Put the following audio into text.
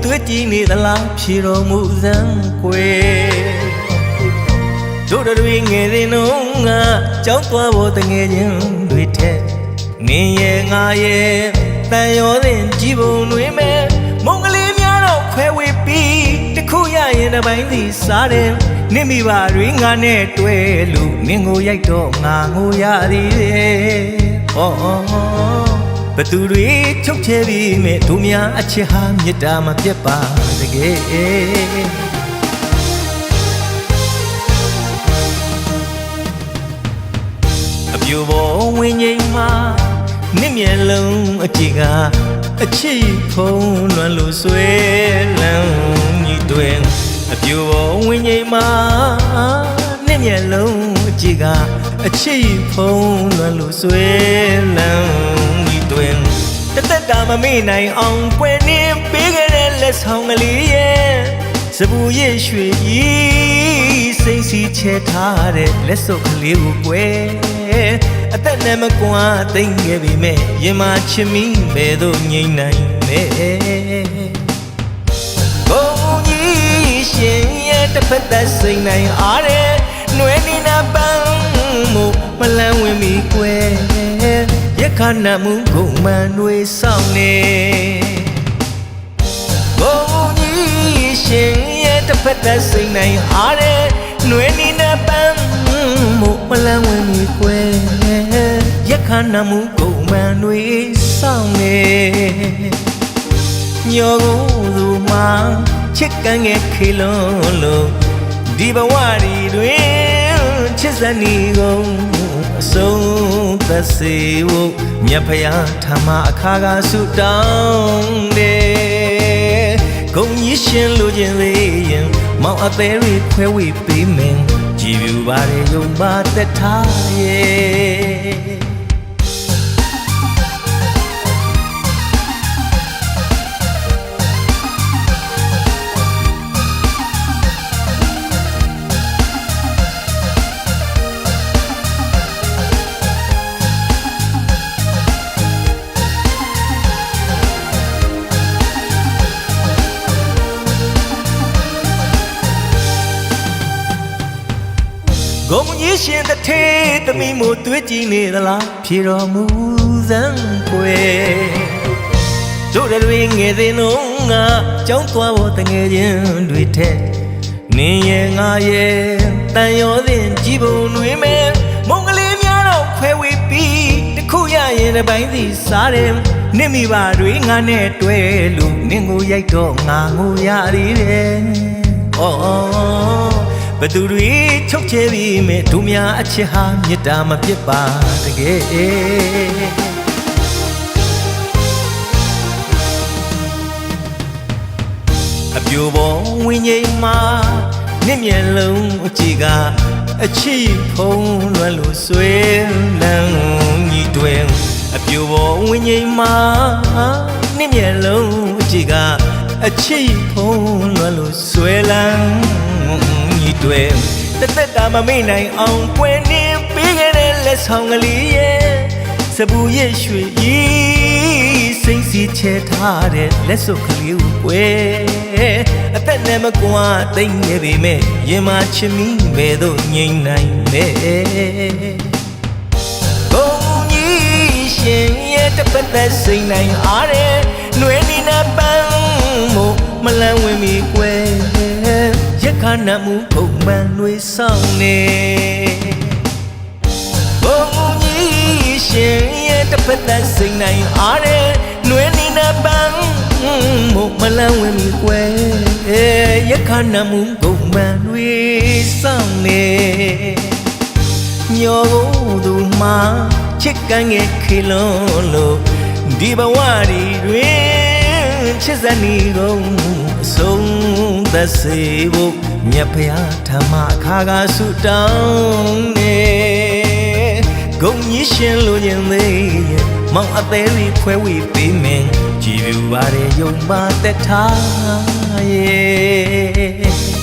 တွေ့ကြည့်နေသလားဖြေတော်မူစမ်းကွယ်တို့တွေငယ်စဉ်တုန်းကကြောင်းသွားဖို့တငယ်ချင်းတွေထက်နင်းရဲ့ငါရဲ့တန်ရောစဉ်ကြည်ပုံတွေမဲ့မုံကလေးများတော့ခွဲဝေပြီးတခုရရင်တစ်ပိုင်းစီစားတယ်နင့်မိဘတွေငါနဲ့တွဲလို့မင်းကိုရိုက်တော့ငါငိုရသည်ဟောဘသူတွေချုပ်ချယ်ပြီးမဲ့တို့များအချစ်ဟာမေတ္တာမပြတ်ပါတကယ်အပြူပေါ်ဝင်ငိမ်မှာနင့်မျက်လုံးအကြည့်ကအချစ်ဖုံးလွှမ်းလို့ဆွဲလန်းညီတွင်အပြူပေါ်ဝင်ငိမ်မှာနင့်မျက်လုံးအကြည့်ကအချစ်ဖုံးလွှမ်းလို့ဆွဲလန်းညီတွင်တသက်တာမမေ့နိုင်အောင်ကွယ်နေပေးခဲ့တဲ့လက်ဆောင်ကလေးရဲ့စပူရဲ့ရွှေကြီးစိမ့်စီချဲထားတဲ့လက်စုပ်ကလေးကိုကွယ်အသက်နဲ့မကွာသိမ့်ခဲ့ပြီမဲ့ရင်မချစ်မိဘယ်သို့ငြိမ်နိုင်မဲဘုံကြီးရှင်ရဲ့တစ်ဖက်သက်စိတ်နိုင်အားတဲ့နှွေးနေနာပန်းမို့မလန်းဝင်ပြီကွယ်ရခဏမှုကုန်မှန်တွေဆောင်နေဘုံကြီးရှင်ရဲ့တစ်ဖက်သက်စိတ်နိုင်အားတဲ့နှွေးနေနာပန်းမို့မလန်းဝင်ပြီကွယ်ရခဏမှုကုန်မှန်တွေဆောင်နေညောကိုသူမှချစ်ကန်ငယ်ခေလုံးလို့ဒီဘဝတွေတွင်ချစ်စနီကုန်အဆုံးသက်စေဖို့မြတ်ဖယားဓမ္မအခါကဆုတောင်းတယ်ဂုံကြီးရှင်လိုချင်သေးရင်မောင်အသေးတွေခွဲဝေပေးမယ်ကြည်ပြူပါရဲ့ယုံပါသက်ထားရဲ့ဂုံကြီးရှင်တထေးသမီးမို့တွေ့ကြည့်နေသလားဖြေတော်မူစမ်းကွယ်တို့တွေငယ်စဉ်တုန်းကကြောင်းသွားဖို့တငယ်ချင်းတွေထက်နင်းရဲ့ငါရဲ့တန်ရောစဉ်ကြည်ပုံတွေမဲ့မုံကလေးများတော့ခွဲဝေပြီးတခုရရင်တစ်ပိုင်းစီစားတယ်နင့်မိဘတွေငါနဲ့တွဲလို့နင့်ကိုရိုက်တော့ငါငိုရသည်ဘသူတွေချုပ်ချယ်ပြီးမဲ့တို့များအချစ်ဟာမေတ္တာမပြတ်ပါတကယ်အပြူပေါ်ဝင်ငိမ်မှာနင့်မျက်လုံးအကြည့်ကအချစ်ဖုံးလွှမ်းလို့ဆွဲလန်းညီတွင်အပြူပေါ်ဝင်ငိမ်မှာနင့်မျက်လုံးအကြည့်ကအချစ်ဖုံးလွှမ်းလို့ဆွဲလန်းတွေတသက်တာမမေ့နိုင်အောင်ကွယ်နေပေးခဲ့တဲ့လက်ဆောင်ကလေးရဲ့စပူရဲ့ရွှေကြီးစိမ့်စီချဲထားတဲ့လက်စုပ်ကလေးကိုကွယ်အသက်နဲ့မကွာသိမ့်နေပြီမဲ့ရင်မချစ်မိဘယ်သို့ငြိမ်နိုင်လဲဘုံကြီးရှင်ရဲ့တစ်ဖက်သက်စိတ်နိုင်အားတဲ့နှွေးနေနာပန်းမို့မလန်းဝင်ပြီကွယ်ရခဏမှုပုံမှန်တွေဆောင်နေဘုံကြီးရှင်ရဲ့တစ်ဖက်သက်စိတ်နိုင်အားတဲ့နှွေးနေနာပန်းမို့မလန်းဝင်ပြီကွယ်ရခဏမှုပုံမှန်တွေဆောင်နေညောကိုသူမှချစ်ကန်ငယ်ခေလုံးလို့ဒီဘဝတွေတွင်ချစ်စနီကုန်အဆုံးသက်စေဖို့မြတ်ဖယားဓမ္မအခါကဆုတောင်းနေဂုံကြီးရှင်လိုချင်သေးရဲ့မောင်အသေးတွေခွဲဝေပေးမယ်ကြည်ပြူပါရဲ့ယုံပါသက်ထားရဲ့